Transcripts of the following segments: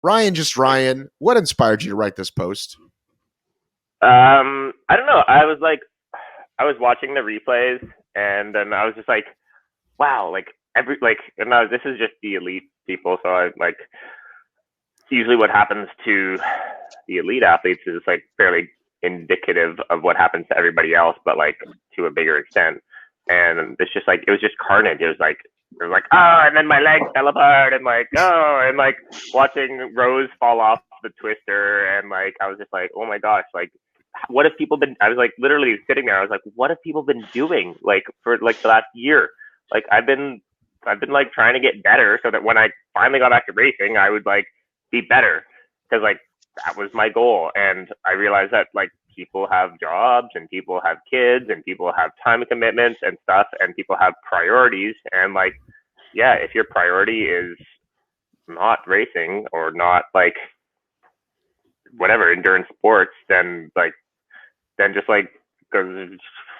Ryan, what inspired you to write this post? I don't know. I was watching the replays, and then I was just like, wow, like and this is just the elite people. So I like usually what happens to the elite athletes is like fairly indicative of what happens to everybody else, but like to a bigger extent. And it's just like it was just carnage. It was like oh, and then my leg fell apart, and like oh, and like watching Rose fall off the twister, and like I was just like oh my gosh, like what have people been? I was like literally sitting there. I was like, what have people been doing like for like the last year? Like I've been like trying to get better so that when I finally got back to racing, I would like be better because like that was my goal. And I realized that like people have jobs and people have kids and people have time commitments and stuff and people have priorities. And like, yeah, if your priority is not racing or not like whatever endurance sports, then just like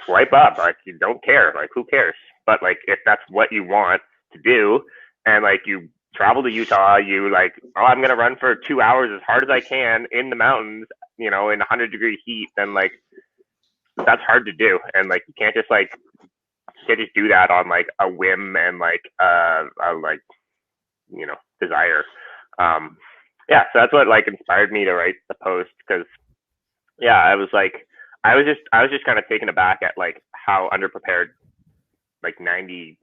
swipe up. Like you don't care. Like who cares? But like if that's what you want to do, and like you travel to Utah, you like, oh, I'm gonna run for 2 hours as hard as I can in the mountains, in 100-degree heat, then like that's hard to do, and like you can't just do that on like a whim and like a like desire. Yeah, so that's what like inspired me to write the post because yeah, I was just kind of taken aback at like how underprepared like 99%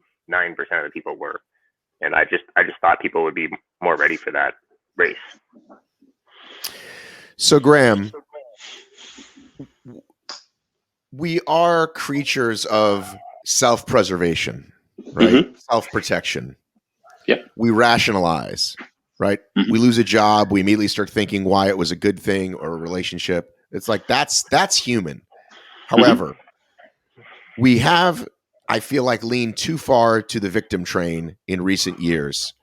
of the people were, and I just thought people would be more ready for that race. So Graham, we are creatures of self-preservation, right? Mm-hmm. Self-protection. Yep. We rationalize, right? Mm-hmm. We lose a job, we immediately start thinking why it was a good thing or a relationship. It's like that's human. However, we have, I feel like, leaned too far to the victim train in recent years.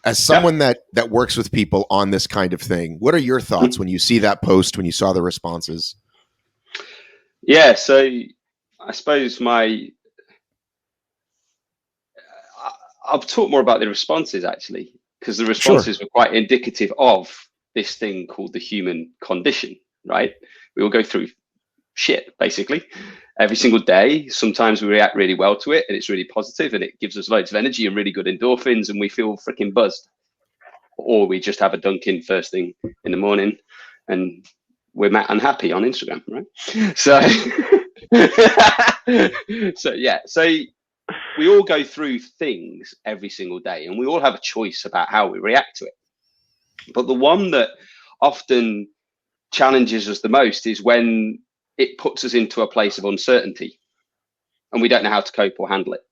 As someone that works with people on this kind of thing, what are your thoughts when you see that post, when you saw the responses? Yeah, so I suppose I'll talk more about the responses actually, because the responses were quite indicative of this thing called the human condition, right? We all go through shit basically every single day. Sometimes we react really well to it and it's really positive and it gives us loads of energy and really good endorphins and we feel freaking buzzed. Or we just have a Dunkin' first thing in the morning and we're unhappy on Instagram, right? So, so we all go through things every single day and we all have a choice about how we react to it. But the one that often challenges us the most is when it puts us into a place of uncertainty and we don't know how to cope or handle it.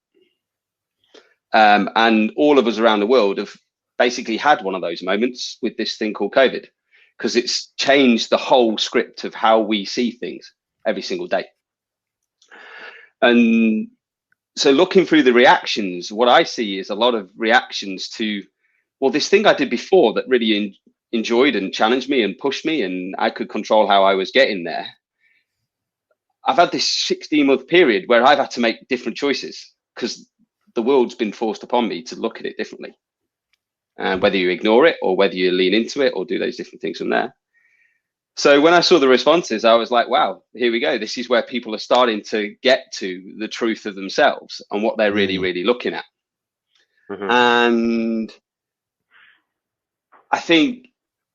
And all of us around the world have basically had one of those moments with this thing called COVID, because it's changed the whole script of how we see things every single day. And so looking through the reactions, what I see is a lot of reactions to, well, this thing I did before that really enjoyed and challenged me and pushed me and I could control how I was getting there. I've had this 16-month period where I've had to make different choices because the world's been forced upon me to look at it differently. And whether you ignore it or whether you lean into it or do those different things from there. So when I saw the responses, I was like, wow, here we go. This is where people are starting to get to the truth of themselves and what they're really, really looking at. Mm-hmm. And I think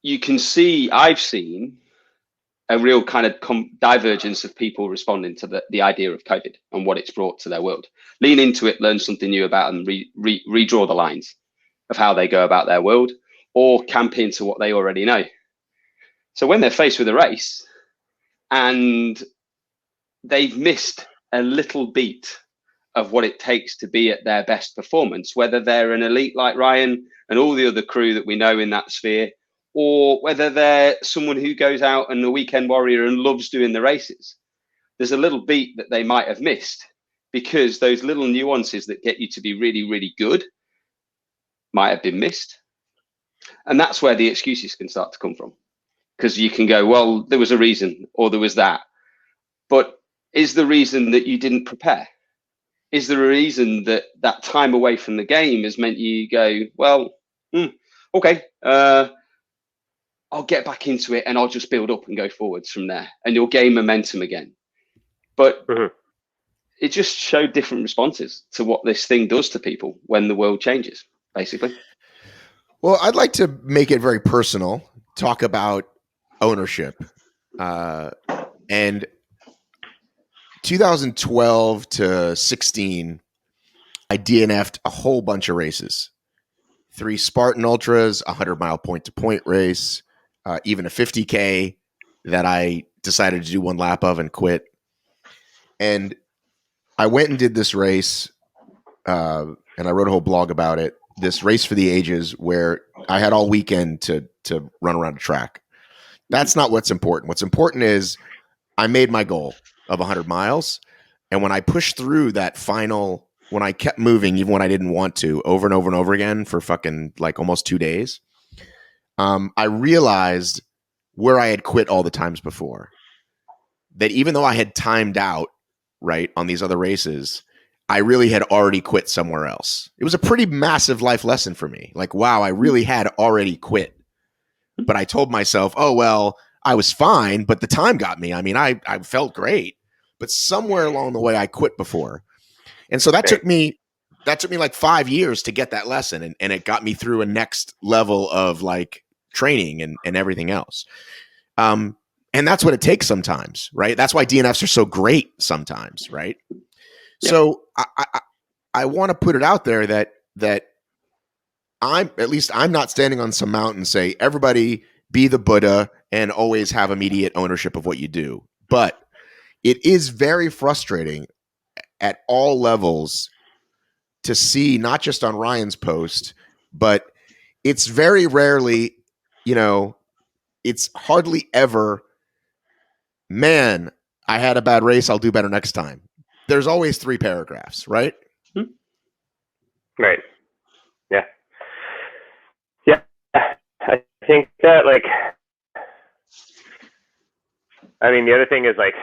you can see, I've seen a real kind of divergence of people responding to the idea of COVID and what it's brought to their world. Lean into it, learn something new about and redraw the lines of how they go about their world, or camp into what they already know. So when they're faced with a race and they've missed a little beat of what it takes to be at their best performance, whether they're an elite like Ryan and all the other crew that we know in that sphere, or whether they're someone who goes out and a weekend warrior and loves doing the races, there's a little beat that they might have missed because those little nuances that get you to be really, really good might have been missed. And that's where the excuses can start to come from, because you can go, well, there was a reason or there was that. But is the reason that you didn't prepare? Is there a reason that that time away from the game has meant you go, well, okay, I'll get back into it and I'll just build up and go forwards from there, and you'll gain momentum again. But it just showed different responses to what this thing does to people when the world changes, basically. Well, I'd like to make it very personal, talk about ownership. And 2012 to 16, I DNF'd a whole bunch of races. 3 Spartan Ultras, a 100-mile point-to-point race, even a 50K that I decided to do one lap of and quit. And I went and did this race, and I wrote a whole blog about it, this race for the ages where I had all weekend to run around a track. That's not what's important. What's important is I made my goal of 100 miles. And when I pushed through that final, when I kept moving, even when I didn't want to, over and over and over again for fucking like almost 2 days, I realized where I had quit all the times before. That even though I had timed out, right, on these other races, I really had already quit somewhere else. It was a pretty massive life lesson for me. Like, wow, I really had already quit. But I told myself, oh, well, I was fine, but the time got me. I mean, I felt great, but somewhere along the way I quit before. And so that took me like 5 years to get that lesson. And it got me through a next level of like training and everything else. And that's what it takes sometimes, right? That's why DNFs are so great sometimes, right? Yeah. So I want to put it out there that I'm not standing on some mountain and say, everybody be the Buddha and always have immediate ownership of what you do. But it is very frustrating at all levels to see, not just on Ryan's post, but it's very rarely, it's hardly ever, man, I had a bad race, I'll do better next time. There's always 3 paragraphs, right? Right. Yeah. Yeah. I think that, like, I mean, the other thing is, like,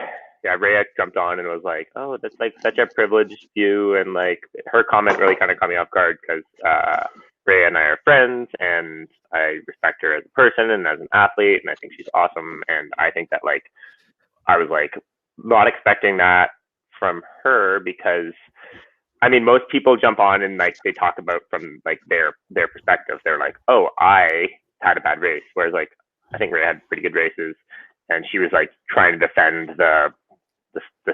yeah, Rhea jumped on and was like, oh, that's like such a privileged view. And like her comment really kind of caught me off guard because Rhea and I are friends and I respect her as a person and as an athlete. And I think she's awesome. And I think that, like, I was like not expecting that from her because, I mean, most people jump on and like they talk about from like their perspective. They're like, oh, I had a bad race. Whereas like, I think Rhea had pretty good races. And she was like trying to defend the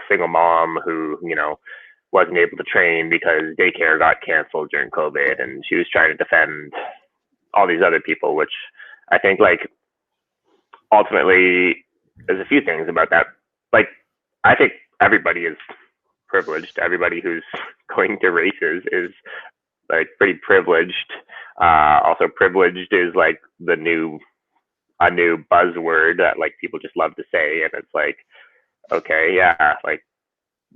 single mom who, wasn't able to train because daycare got canceled during COVID. And she was trying to defend all these other people, which I think, like, ultimately there's a few things about that. Like, I think everybody is privileged. Everybody who's going to races is like pretty privileged. Also, privileged is like a new buzzword that like people just love to say, and it's like, okay, yeah, like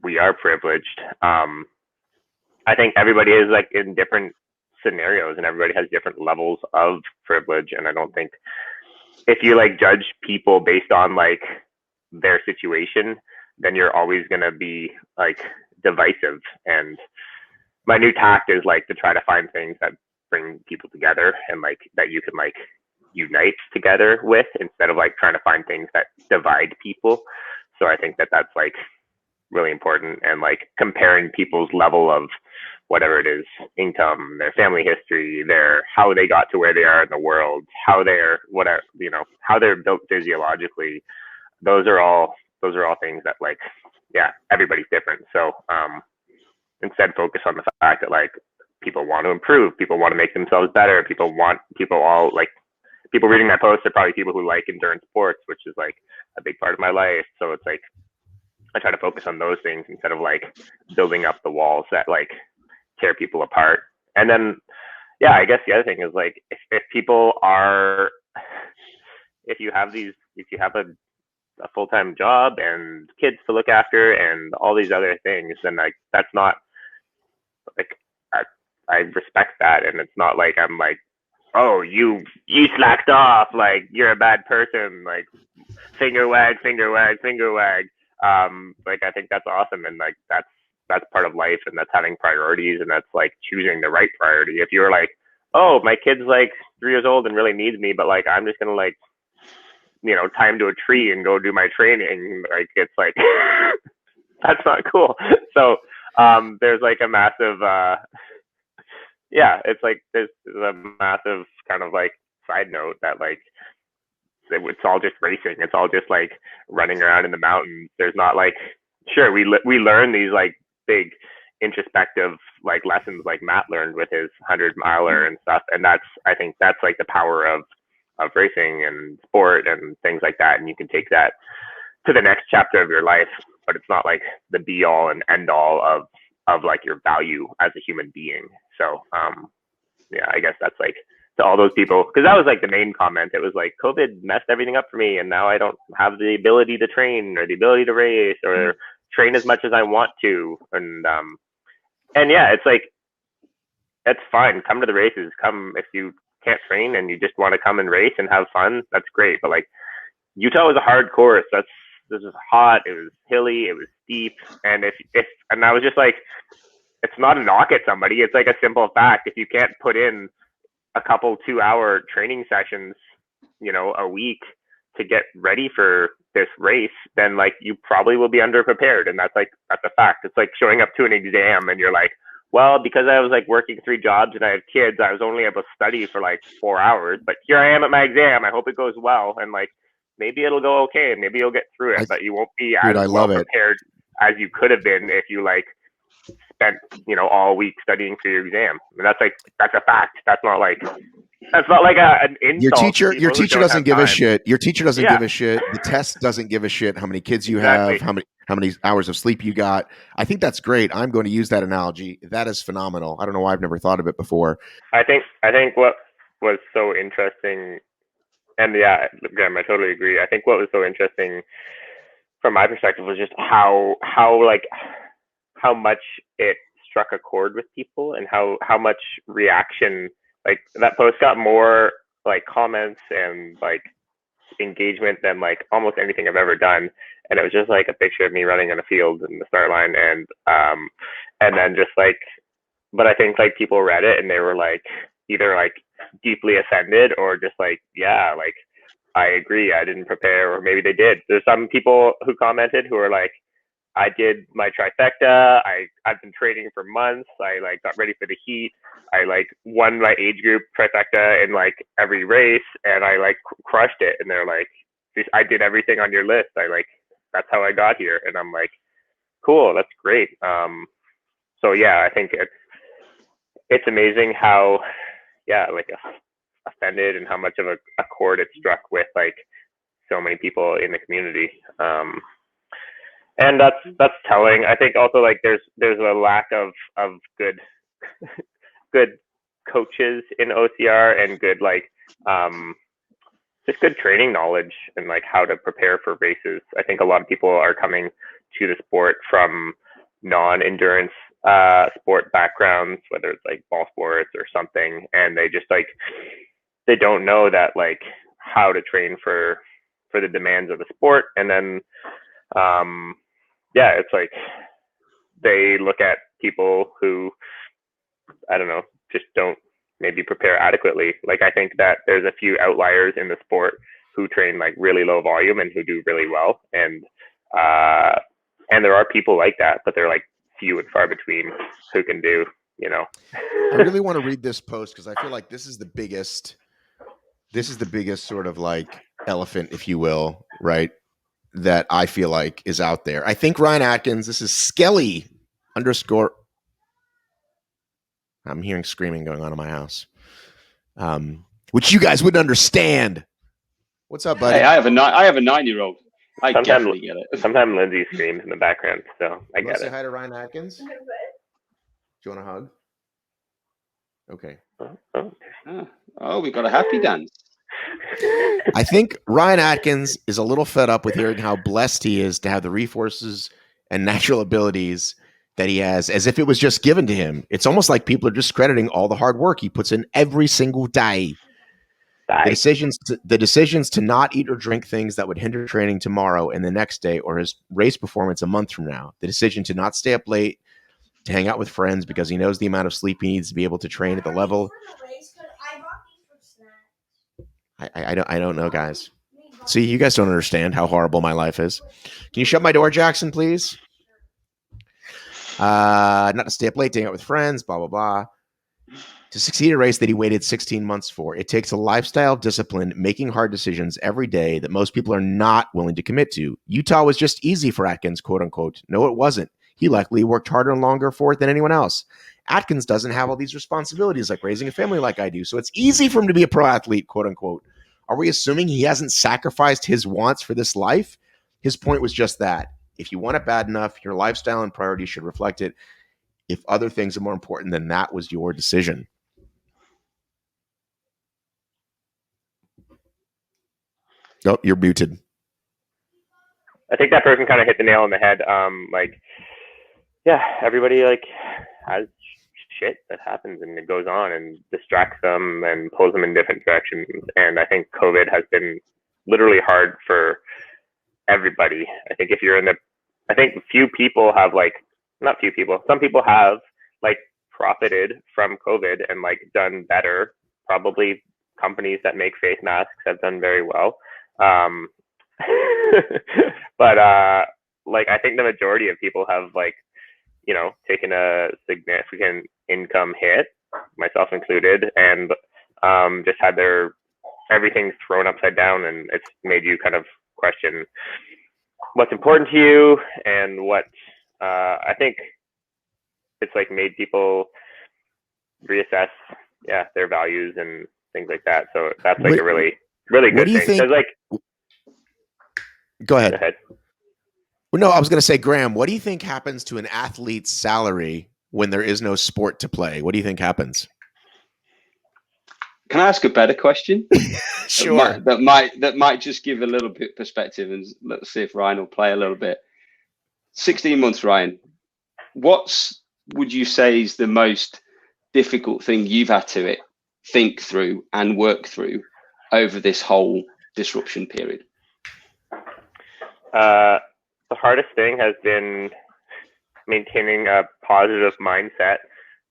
we are privileged. I think everybody is like in different scenarios, and everybody has different levels of privilege. And I don't think if you like judge people based on like their situation, then you're always gonna be like divisive. And my new tact is like to try to find things that bring people together and like that you can like unite together with, instead of like trying to find things that divide people. So I think that that's like really important, and like comparing people's level of whatever it is, income, their family history, how they got to where they are in the world, how they're whatever, how they're built physiologically. Those are all things that, like, yeah, everybody's different. So instead focus on the fact that like people want to improve, people want to make themselves better, people reading my posts are probably people who like endurance sports, which is like a big part of my life. So it's like I try to focus on those things instead of like building up the walls that like tear people apart. And then, yeah, I guess the other thing is like if you have a full-time job and kids to look after and all these other things, then like that's not like I respect that, and it's not like I'm like, oh, you slacked off, like you're a bad person, like finger wag. Like I think that's awesome, and like that's part of life, and that's having priorities, and that's like choosing the right priority. If you're like, oh, my kid's like 3 years old and really needs me, but like I'm just gonna like time to a tree and go do my training. Like, it's like, that's not cool. So, there's like a massive, it's like, there's a massive kind of like side note that like, it's all just racing. It's all just like running around in the mountains. There's not like, sure, we learn these like big introspective like lessons like Matt learned with his 100-miler and stuff. And I think that's like the power of racing and sport and things like that. And you can take that to the next chapter of your life, but it's not like the be all and end all of like your value as a human being. So, I guess that's like, to all those people, because that was like the main comment. It was like, COVID messed everything up for me, and now I don't have the ability to train or the ability to race or train as much as I want to. And it's like, that's fine. Come to the races. Come if you can't train and you just want to come and race and have fun. That's great. But like, Utah was a hard course. This was hot. It was hilly. It was steep. And and I was just like, it's not a knock at somebody. It's like a simple fact. If you can't put in a couple 2-hour training sessions, a week to get ready for this race, then like you probably will be underprepared. And that's a fact. It's like showing up to an exam and you're like, well, because I was like working 3 jobs and I have kids, I was only able to study for like 4 hours, but here I am at my exam. I hope it goes well. And like, maybe it'll go okay. Maybe you'll get through it, but you won't be as well prepared as you could have been if you like spent all week studying for your exam. And that's a fact. That's not like an insult. Your teacher doesn't give a shit. Your teacher doesn't give a shit. The test doesn't give a shit how many kids you have, how many hours of sleep you got. I think that's great. I'm going to use that analogy. That is phenomenal. I don't know why I've never thought of it before. I think what was so interesting, and Graham, I totally agree. I think what was so interesting from my perspective was just how much it struck a chord with people, and how much reaction, like that post got more like comments and like engagement than like almost anything I've ever done. And it was just like a picture of me running on a field in the start line, and then just like, but I think like people read it and they were like either like deeply offended or just like, yeah, like I agree, I didn't prepare, or maybe they did. There's some people who commented who are like, I did my trifecta. I've been training for months. I like got ready for the heat. I like won my age group trifecta in like every race, and I like crushed it. And they're like, I did everything on your list. That's how I got here. And I'm like, cool, that's great. So I think it's amazing how like offended and how much of a chord it struck with like so many people in the community. And that's telling. I think also like there's a lack of good coaches in OCR and good like just good training knowledge and like how to prepare for races. I think a lot of people are coming to the sport from non-endurance sport backgrounds, whether it's like ball sports or something, and they just like they don't know that like how to train for the demands of the sport. And then it's like they look at people who, I don't know, just don't maybe prepare adequately. Like I think that there's a few outliers in the sport who train like really low volume and who do really well. And there are people like that, but they're like few and far between who can do, I really want to read this post because I feel like this is the biggest sort of like elephant, if you will, right? That I feel like is out there. I think Ryan Atkins, this is Skelly _ I'm hearing screaming going on in my house, which you guys wouldn't understand. What's up, buddy? Hey, I have a 9-year-old. I definitely get it. Sometimes Lindsay screams in the background, so I get it. Say hi to Ryan Atkins. Do you want a hug? Okay. Oh, we got a happy dance. I think Ryan Atkins is a little fed up with hearing how blessed he is to have the resources and natural abilities that he has, as if it was just given to him. It's almost like people are discrediting all the hard work he puts in every single day. The decisions to not eat or drink things that would hinder training tomorrow and the next day, or his race performance a month from now. The decision to not stay up late, to hang out with friends because he knows the amount of sleep he needs to be able to train at the level. I don't know, guys. See, you guys don't understand how horrible my life is. Can you shut my door, Jackson, please? Not to stay up late, hang out with friends, blah, blah, blah. To succeed at a race that he waited 16 months for, it takes a lifestyle discipline, making hard decisions every day that most people are not willing to commit to. Utah was just easy for Atkins, quote unquote. No, it wasn't. He likely worked harder and longer for it than anyone else. Atkins doesn't have all these responsibilities like raising a family like I do, so it's easy for him to be a pro athlete, quote unquote. Are we assuming he hasn't sacrificed his wants for this life? His point was just that. If you want it bad enough, your lifestyle and priorities should reflect it. If other things are more important, then that was your decision. Oh, you're muted. I think that person kind of hit the nail on the head. Yeah, everybody like has shit that happens and it goes on and distracts them and pulls them in different directions. And I think COVID has been literally hard for everybody. I think if you're I think few people have not few people, some people have profited from COVID and done better. Probably companies that make face masks have done very well. But I think the majority of people have taken a significant income hit, myself included, and just had their everything thrown upside down, and it's made you kind of question what's important to you and what I think it's made people reassess their values and things like that. So that's a really good thing. Go ahead. Well, no, I was going to say, Graham, what do you think happens to an athlete's salary when there is no sport to play? What do you think happens? Can I ask a better question? Sure. That might just give a little bit perspective, and let's see if Ryan will play a little bit. 16 months, Ryan. Would you say is the most difficult thing you've had to think through and work through over this whole disruption period? The hardest thing has been maintaining a positive mindset,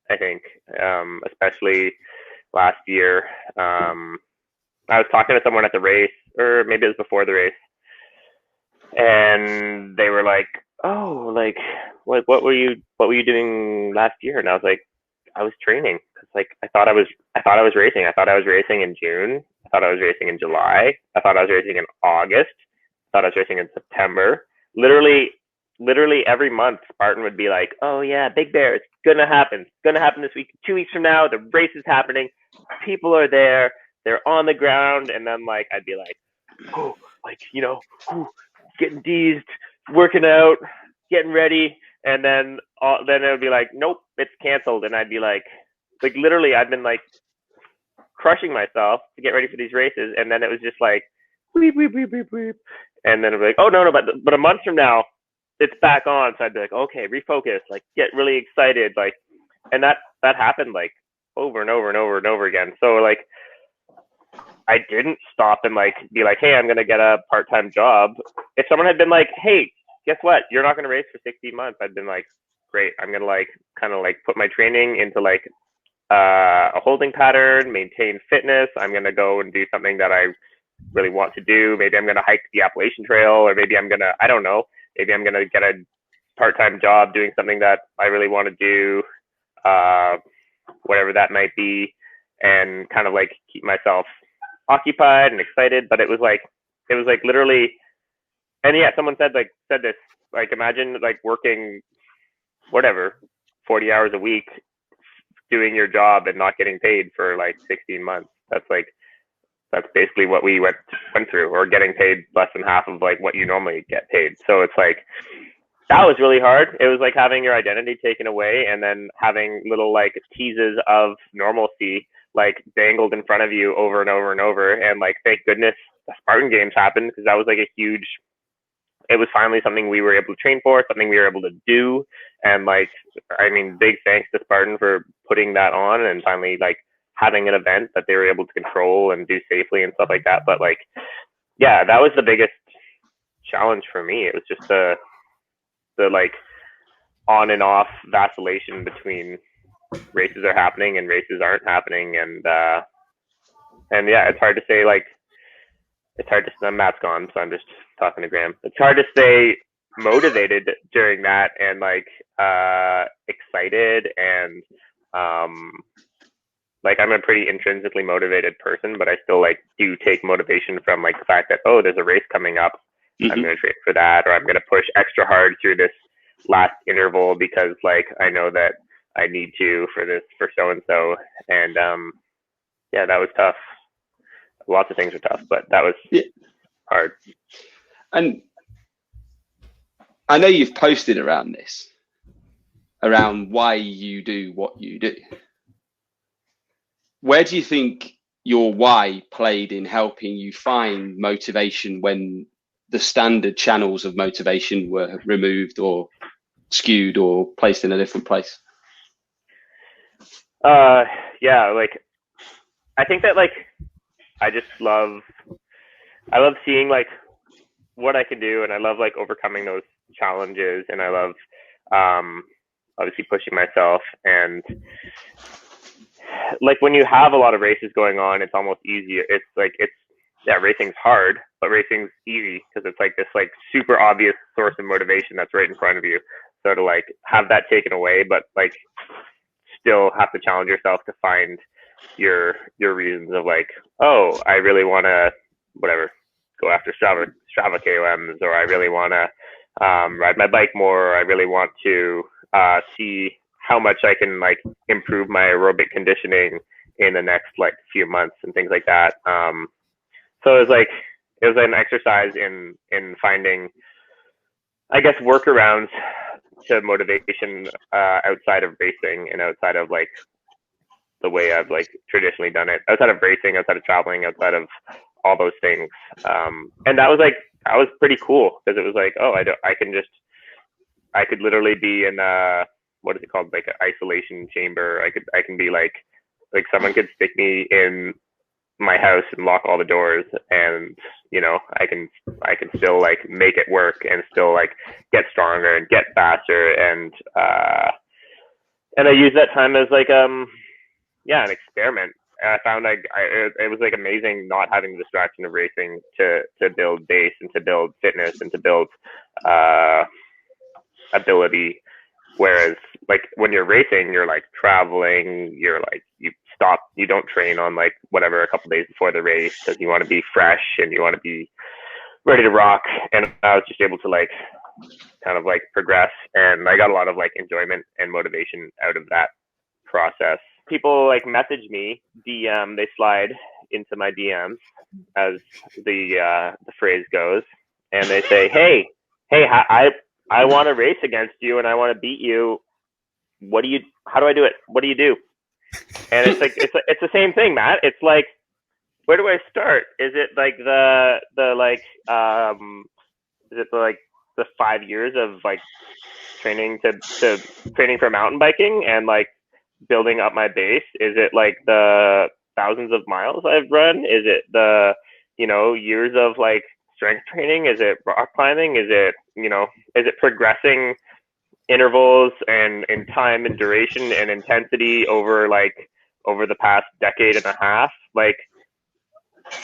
I think, especially last year. I was talking to someone at the race, or maybe it was before the race, and they were like, "Oh, what were you doing last year?" And I was like, "I was training." Cause I thought I was racing. I thought I was racing in June. I thought I was racing in July. I thought I was racing in August. I thought I was racing in September. Literally every month, Spartan would be like, "Oh yeah, Big Bear, it's gonna happen. It's gonna happen this week. 2 weeks from now, the race is happening. People are there. They're on the ground." And then I'd be like, "Oh, getting deezed, working out, getting ready." And then it would be like, "Nope, it's canceled." And I'd be like literally, I've been crushing myself to get ready for these races. And then it was just weep, weep, weep, weep, weep. And then it'd be like, "Oh no, but a month from now, it's back on." So I'd be like, "Okay, refocus, get really excited." And that happened over and over and over and over again. So I didn't stop and be like, "Hey, I'm going to get a part-time job." If someone had been like, "Hey, guess what? You're not going to race for 16 months. I'd been like, "Great. I'm going to kind of put my training into a holding pattern, maintain fitness. I'm going to go and do something that I really want to do. Maybe I'm going to hike the Appalachian Trail, or maybe I'm going to, I don't know, maybe I'm going to get a part-time job doing something that I really want to do, whatever that might be, and kind of keep myself occupied and excited." But it was literally, and yeah, someone said this, imagine working whatever 40 hours a week doing your job and not getting paid for 16 months. That's basically what we went through, or getting paid less than half of what you normally get paid. So it's that was really hard. It was having your identity taken away, and then having little teases of normalcy dangled in front of you over and over and over. And thank goodness the Spartan Games happened, because that was it was finally something we were able to train for, something we were able to do. And big thanks to Spartan for putting that on and finally having an event that they were able to control and do safely and stuff like that. But yeah, that was the biggest challenge for me. It was just the on and off vacillation between races are happening and races aren't happening. And yeah, it's hard to say it's hard to, Matt's gone, so I'm just talking to Graham. It's hard to stay motivated during that and like excited and like I'm a pretty intrinsically motivated person, but I still like do take motivation from like the fact that, oh, there's a race coming up. I'm going to train for that, or I'm going to push extra hard through this last interval because like I know that I need to for this, for so-and-so. And yeah, that was tough. Lots of things were tough, but that was hard. And I know you've posted around this, around why you do what you do. Where do you think your why played in helping you find motivation when the standard channels of motivation were removed or skewed or placed in a different place? Yeah, like I think that like I love seeing like what I can do, and I love like overcoming those challenges, and I love obviously pushing myself. And like when you have a lot of races going on, it's almost easier. It's like racing's hard, but racing's easy because it's like this like super obvious source of motivation that's right in front of you. So to like have that taken away, but like still have to challenge yourself to find your reasons of like, oh, I really want to whatever, go after Strava KOMs, or I really want to ride my bike more, or I really want to see how much I can like improve my aerobic conditioning in the next like few months and things like that. So it was an exercise in finding, I guess, workarounds to motivation outside of racing and outside of like the way I've like traditionally done it, outside of racing, outside of traveling, outside of all those things. And that was pretty cool because it was like, oh, I could literally be in what is it called, like an isolation chamber. I can be like someone could stick me in my house and lock all the doors, and you know I can still like make it work and still like get stronger and get faster, and I use that time as like an experiment. And I found like it was like amazing not having the distraction of racing to build base and to build fitness and to build ability. Whereas like when you're racing, you're like traveling, you're like you don't train on like whatever a couple days before the race because you want to be fresh and you want to be ready to rock. And I was just able to like kind of like progress, and I got a lot of like enjoyment and motivation out of that process. People like message me, DM, they slide into my DMs, as the phrase goes, and they say, hey, I want to race against you and I want to beat you. How do I do it? What do you do? And it's like it's the same thing, Matt. It's like, where do I start? Is it like the 5 years of like training to training for mountain biking and like building up my base? Is it like the thousands of miles I've run? Is it the years of like strength training? Is it rock climbing? Is it progressing intervals and in time and duration and intensity over the past decade and a half? Like,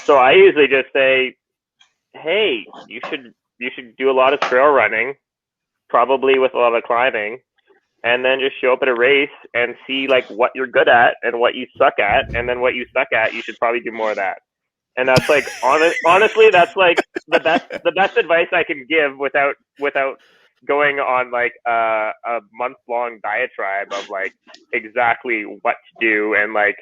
so I usually just say, hey, you should do a lot of trail running, probably with a lot of climbing, and then just show up at a race and see like what you're good at and what you suck at, and then what you suck at, you should probably do more of that. And that's like honestly, that's like the best advice I can give without going on like a month-long diatribe of like exactly what to do. And like,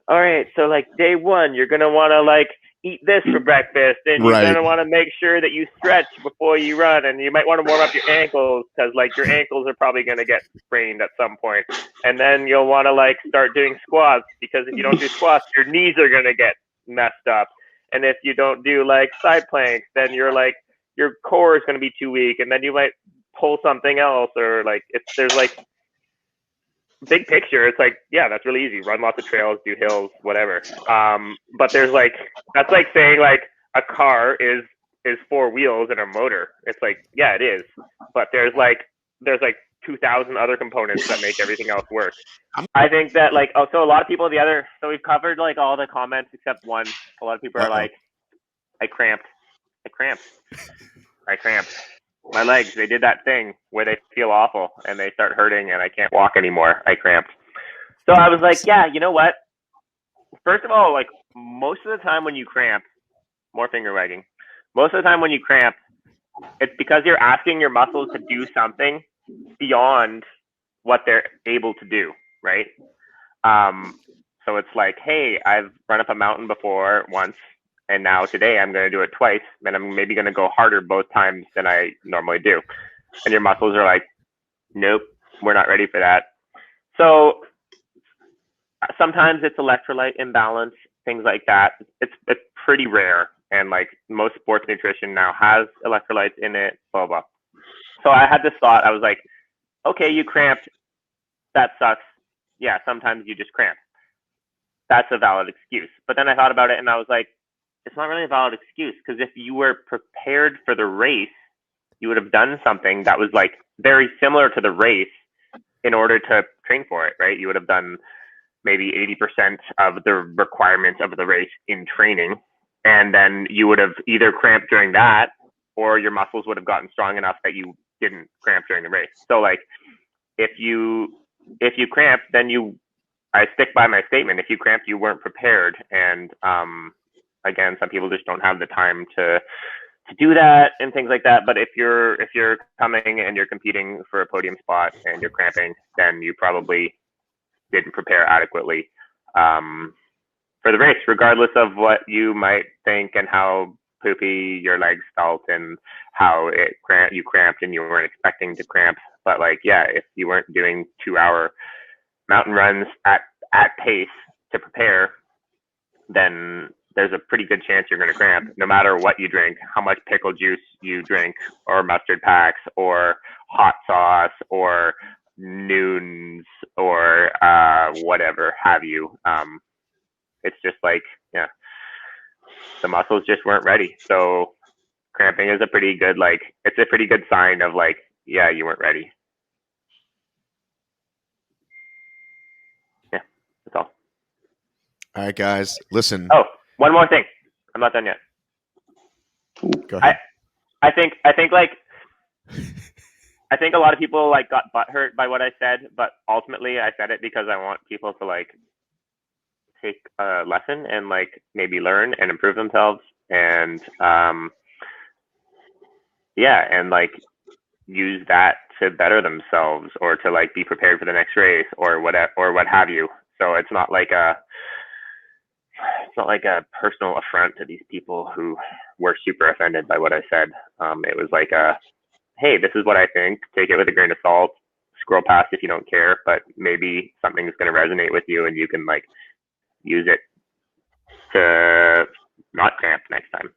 all right, so like day one, you're gonna want to like eat this for breakfast, and you're gonna want to make sure that you stretch before you run, and you might want to warm up your ankles because like your ankles are probably gonna get sprained at some point. And then you'll want to like start doing squats, because if you don't do squats, your knees are gonna get messed up. And if you don't do like side planks, then your core is going to be too weak, and then you might pull something else, or like there's like big picture. It's like, yeah, that's really easy. Run lots of trails, do hills, whatever. But there's like, that's like saying like a car is 4 wheels and a motor. It's like, yeah, it is. But there's like 2,000 other components that make everything else work. I think that like, so a lot of people so we've covered like all the comments except one. A lot of people are like, I cramped. My legs, they did that thing where they feel awful and they start hurting and I can't walk anymore. I cramped. So I was like, yeah, you know what? First of all, like most of the time when you cramp, more finger wagging, most of the time when you cramp, it's because you're asking your muscles to do something beyond what they're able to do, right? So it's like, hey, I've run up a mountain before once, and now today I'm going to do it twice, then I'm maybe going to go harder both times than I normally do. And your muscles are like, nope, we're not ready for that. So sometimes it's electrolyte imbalance, things like that. It's pretty rare. And like most sports nutrition now has electrolytes in it, blah, blah. So I had this thought. I was like, okay, you cramped. That sucks. Yeah, sometimes you just cramp. That's a valid excuse. But then I thought about it and I was like, it's not really a valid excuse, because if you were prepared for the race, you would have done something that was like very similar to the race in order to train for it, right? You would have done maybe 80% of the requirements of the race in training. And then you would have either cramped during that, or your muscles would have gotten strong enough that you didn't cramp during the race. So like if you cramp, then I stick by my statement. If you cramp, you weren't prepared. And again, some people just don't have the time to do that and things like that. But if you're coming and you're competing for a podium spot and you're cramping, then you probably didn't prepare adequately for the race, regardless of what you might think and how poopy your legs felt and how you cramped and you weren't expecting to cramp. But like, yeah, if you weren't doing 2-hour mountain runs at pace to prepare, then there's a pretty good chance you're going to cramp, no matter what you drink, how much pickle juice you drink, or mustard packs, or hot sauce, or noons, or whatever have you. It's just like, yeah, the muscles just weren't ready. So cramping is a pretty good sign of like, yeah, you weren't ready. Yeah, that's all. All right, guys, listen. Oh, one more thing. I'm not done yet. Go ahead. I think like I think a lot of people like got butthurt by what I said, but ultimately I said it because I want people to like take a lesson and like maybe learn and improve themselves, and and like use that to better themselves or to like be prepared for the next race or whatever or what have you. So it's not like a personal affront to these people who were super offended by what I said. It was like hey, this is what I think. Take it with a grain of salt. Scroll past if you don't care, but maybe something's going to resonate with you and you can like use it to not cramp next time.